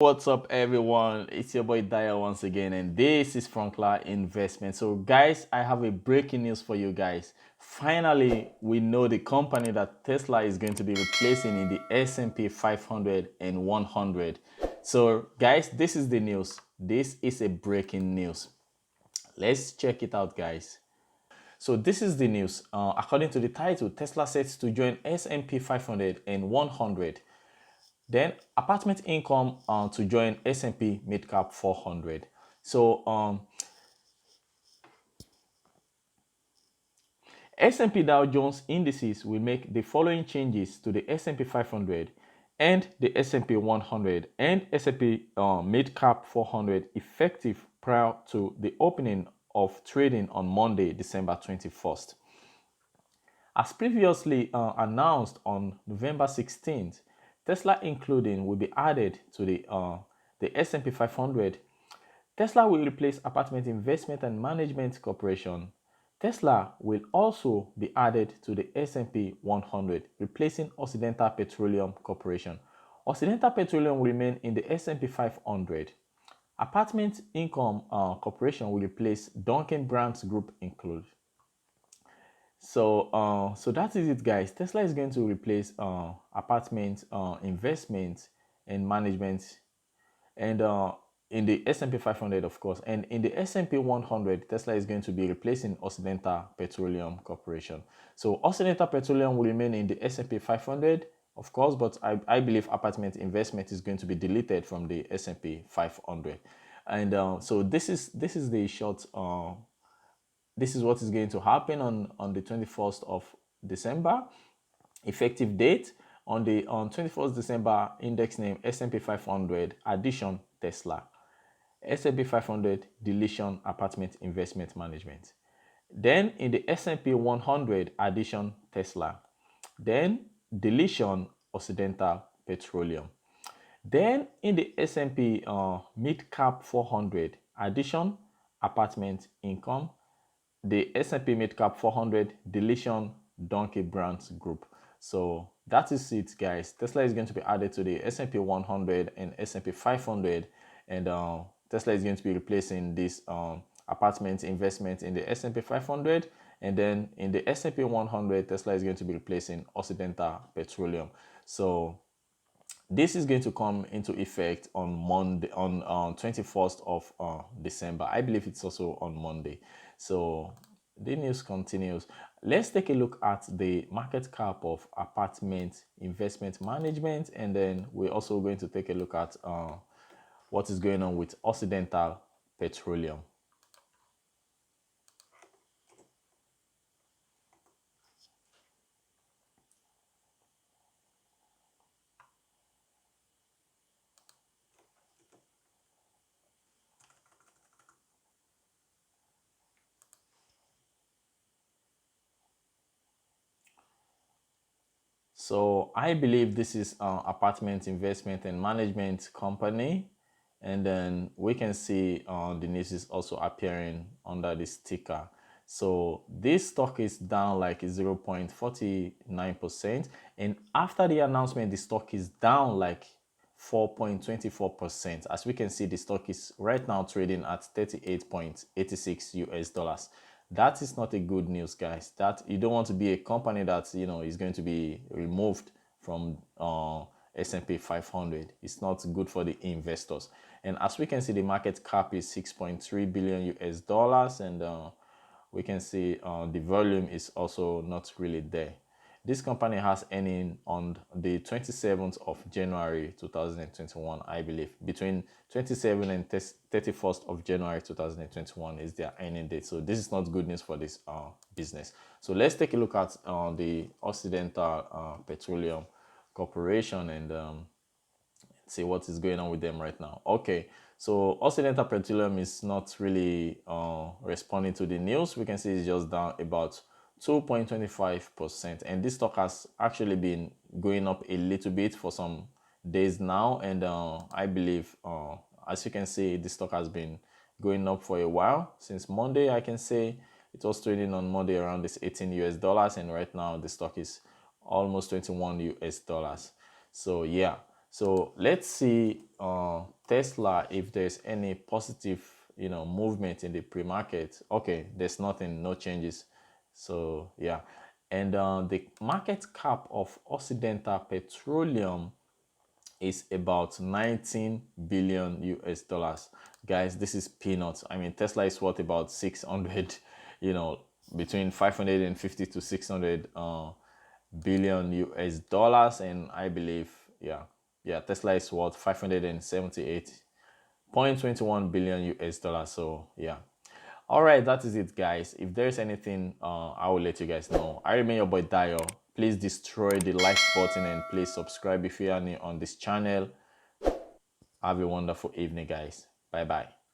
What's up, everyone? It's your boy Daya once again, and this is Frankla Investment. So, guys, I have a breaking news for you guys. Finally, we know the company that Tesla is going to be replacing in the S&P 500 and 100. So, guys, this is the news. This is a breaking news. Let's check it out, guys. So this is the news. According to the title, Tesla sets to join S&P 500 and 100. Then apartment income to join S&P midcap 400. So S&P Dow Jones indices will make the following changes to the S&P 500 and the S&P 100 and S&P midcap 400 effective prior to the opening of trading on Monday, December 21st. As previously announced on November 16th, Tesla including will be added to the S&P 500. Tesla will replace Apartment Investment and Management Corporation. Tesla will also be added to the S&P 100, replacing Occidental Petroleum Corporation. Occidental Petroleum will remain in the S&P 500. Apartment Income Corporation will replace Dunkin' Brands Group include. So that is it, guys. Tesla is going to replace apartment investment and management, and in the S&P 500, of course, and in the S&P 100, Tesla is going to be replacing Occidental Petroleum Corporation. So Occidental Petroleum will remain in the S&P 500, of course, but I believe apartment investment is going to be deleted from the S&P 500. And so this is the short. This is what is going to happen on the 21st of December. Effective date on 21st December, index name S&P 500, addition Tesla. S&P 500 deletion apartment investment management. Then in the S&P 100 addition Tesla. Then deletion Occidental Petroleum. Then in the S&P mid cap 400 addition apartment income. The S&P midcap 400 deletion Dunkin' Brands Group. So that is it, guys. Tesla is going to be added to the S&P 100 and S&P 500, and Tesla is going to be replacing this apartment investment in the S&P 500, and then in the S&P 100, Tesla is going to be replacing Occidental Petroleum. So this is going to come into effect on Monday, on 21st of December. I believe it's also on Monday. So the news continues. Let's take a look at the market cap of apartment investment management, and then we're also going to take a look at what is going on with Occidental Petroleum. So I believe this is apartment investment and management company, and then we can see the news is also appearing under the sticker. So this stock is down like 0.49%, and after the announcement the stock is down like 4.24%. As we can see, the stock is right now trading at 38.86 US dollars. That is not a good news, guys. That you don't want to be a company that is going to be removed from S&P 500. It's not good for the investors. And as we can see, the market cap is 6.3 billion US dollars, and we can see the volume is also not really there. This company has earning on the 27th of January 2021, I believe. Between 27th and 31st of January 2021 is their earning date. So this is not good news for this business. So let's take a look at the Occidental Petroleum Corporation and see what is going on with them right now. Okay, so Occidental Petroleum is not really responding to the news. We can see it's just down about 2.25%, and this stock has actually been going up a little bit for some days now, and I believe as you can see, this stock has been going up for a while. Since Monday, I can say it was trading on Monday around this 18 US dollars, and right now the stock is almost 21 US dollars. So yeah, So let's see Tesla, if there's any positive movement in the pre-market. Okay, there's nothing, no changes. So yeah, and the market cap of Occidental Petroleum is about 19 billion US dollars. Guys, this is peanuts. I mean, Tesla is worth about 600, between 550 to 600 billion US dollars. And I believe, yeah, Tesla is worth 578.21 billion US dollars. So yeah. All right, that is it, guys. If there's anything, I will let you guys know. I remain your boy Dio. Please destroy the like button and please subscribe if you are new on this channel. Have a wonderful evening, guys. Bye bye.